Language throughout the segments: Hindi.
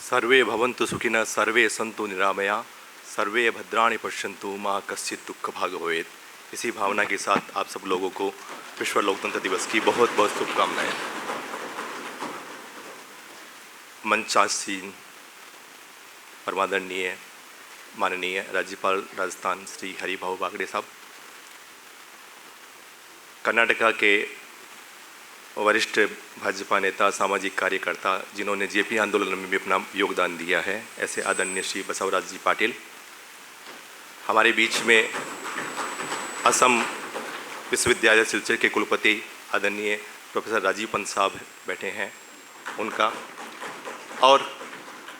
सर्वे भवन्तु सुखिनः, सर्वे सन्तु निरामया, सर्वे भद्राणि पश्यन्तु, माँ कश्चित् दुःख भाग भवेत्। इसी भावना के साथ आप सब लोगों को विश्व लोकतंत्र दिवस की बहुत बहुत शुभकामनाएं। मंचासीन परमादरणीय माननीय राज्यपाल राजस्थान श्री हरिभाऊ बागड़े साहब, कर्नाटका के वरिष्ठ भाजपा नेता, सामाजिक कार्यकर्ता जिन्होंने जेपी आंदोलन में भी अपना योगदान दिया है, ऐसे आदरणीय श्री बसवराज जी पाटिल, हमारे बीच में असम विश्वविद्यालय सिलचर के कुलपति आदरणीय प्रोफेसर राजीव पंत साहब बैठे हैं उनका, और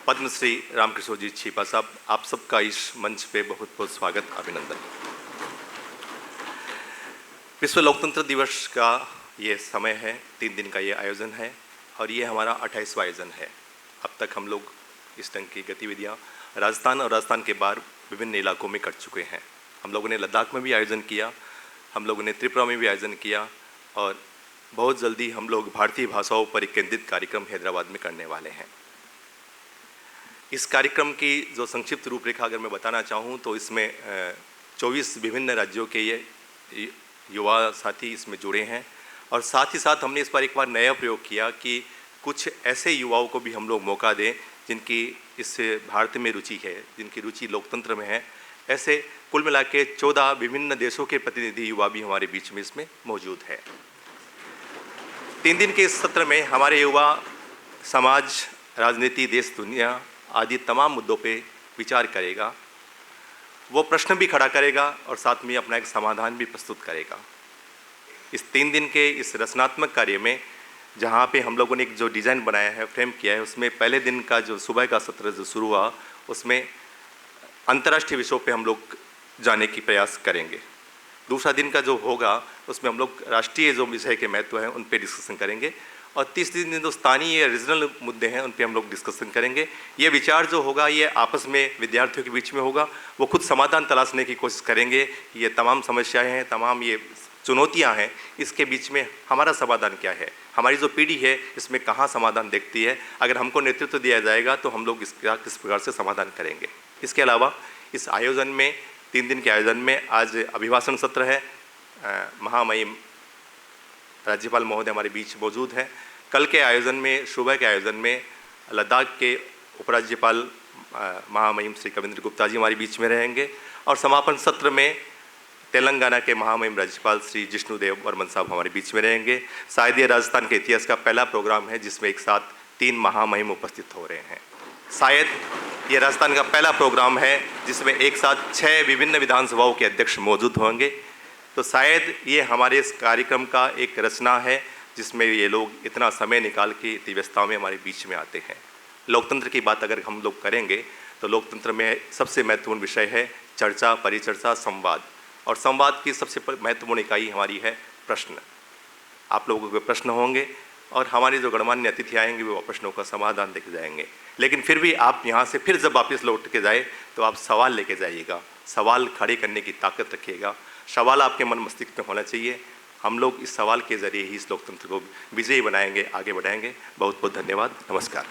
पद्मश्री रामकृष्ण जी छीपा साहब, आप सबका इस मंच पे बहुत बहुत स्वागत, अभिनंदन। विश्व लोकतंत्र दिवस का ये समय है, 3 दिन का ये आयोजन है और ये हमारा 28वां आयोजन है। अब तक हम लोग इस ढंग की गतिविधियाँ राजस्थान और राजस्थान के बाहर विभिन्न इलाकों में कर चुके हैं। हम लोगों ने लद्दाख में भी आयोजन किया, हम लोगों ने त्रिपुरा में भी आयोजन किया और बहुत जल्दी हम लोग भारतीय भाषाओं पर एक केंद्रित कार्यक्रम हैदराबाद में करने वाले हैं। इस कार्यक्रम की जो संक्षिप्त रूपरेखा अगर मैं बताना चाहूँ तो इसमें 24 विभिन्न राज्यों के ये युवा साथी इसमें जुड़े हैं और साथ ही साथ हमने इस बार एक बार नया प्रयोग किया कि कुछ ऐसे युवाओं को भी हम लोग मौका दें जिनकी इस भारत में रुचि है, जिनकी रुचि लोकतंत्र में है। ऐसे कुल मिला के 14 विभिन्न देशों के प्रतिनिधि युवा भी हमारे बीच में इसमें मौजूद है। 3 दिन के इस सत्र में हमारे युवा समाज, राजनीति, देश, दुनिया आदि तमाम मुद्दों पे विचार करेगा, वो प्रश्न भी खड़ा करेगा और साथ में अपना एक समाधान भी प्रस्तुत करेगा। इस 3 दिन के इस रचनात्मक कार्य में जहाँ पे हम लोगों ने एक जो डिज़ाइन बनाया है, फ्रेम किया है, उसमें पहले दिन का जो सुबह का सत्र जो शुरू हुआ उसमें अंतर्राष्ट्रीय विषयों पे हम लोग जाने की प्रयास करेंगे। दूसरा दिन का जो होगा उसमें हम लोग राष्ट्रीय जो विषय के महत्व हैं उन पे डिस्कशन करेंगे और तीसरे दिन जो स्थानीय या रीजनल मुद्दे हैं उन पे हम लोग डिस्कशन करेंगे। ये विचार जो होगा ये आपस में विद्यार्थियों के बीच में होगा, वो खुद समाधान तलाशने की कोशिश करेंगे। ये तमाम समस्याएं हैं, तमाम ये चुनौतियां हैं, इसके बीच में हमारा समाधान क्या है, हमारी जो पीढ़ी है इसमें कहाँ समाधान देखती है। अगर हमको नेतृत्व दिया जाएगा तो हम लोग इसका किस प्रकार से समाधान करेंगे। इसके अलावा इस आयोजन में 3 दिन के आयोजन में आज अभिभाषण सत्र है। महामहिम राज्यपाल महोदय हमारे बीच मौजूद हैं। कल के आयोजन में, सुबह के आयोजन में लद्दाख के उपराज्यपाल महामहिम श्री कविंद्र गुप्ता जी हमारे बीच में रहेंगे और समापन सत्र में तेलंगाना के महामहिम राज्यपाल श्री जिष्णुदेव बर्मन साहब हमारे बीच में रहेंगे। शायद ये राजस्थान के इतिहास का पहला प्रोग्राम है जिसमें एक साथ 3 महामहिम उपस्थित हो रहे हैं। शायद ये राजस्थान का पहला प्रोग्राम है जिसमें एक साथ 6 विभिन्न विधानसभाओं के अध्यक्ष मौजूद होंगे। तो शायद ये हमारे इस कार्यक्रम का एक रचना है जिसमें ये लोग इतना समय निकाल के इतनी व्यस्तताओं में हमारे बीच में आते हैं। लोकतंत्र की बात अगर हम लोग करेंगे तो लोकतंत्र में सबसे महत्वपूर्ण विषय है चर्चा, परिचर्चा, संवाद, और संवाद की सबसे महत्वपूर्ण इकाई हमारी है प्रश्न। आप लोगों के प्रश्न होंगे और हमारे जो गणमान्य अतिथि आएंगे वो प्रश्नों का समाधान लेके जाएंगे, लेकिन फिर भी आप यहाँ से फिर जब वापस लौट के जाए तो आप सवाल लेके जाइएगा, सवाल खड़े करने की ताकत रखिएगा, सवाल आपके मन मस्तिष्क में होना चाहिए। हम लोग इस सवाल के ज़रिए ही इस लोकतंत्र को विजयी बनाएंगे, आगे बढ़ाएंगे। बहुत बहुत धन्यवाद, नमस्कार।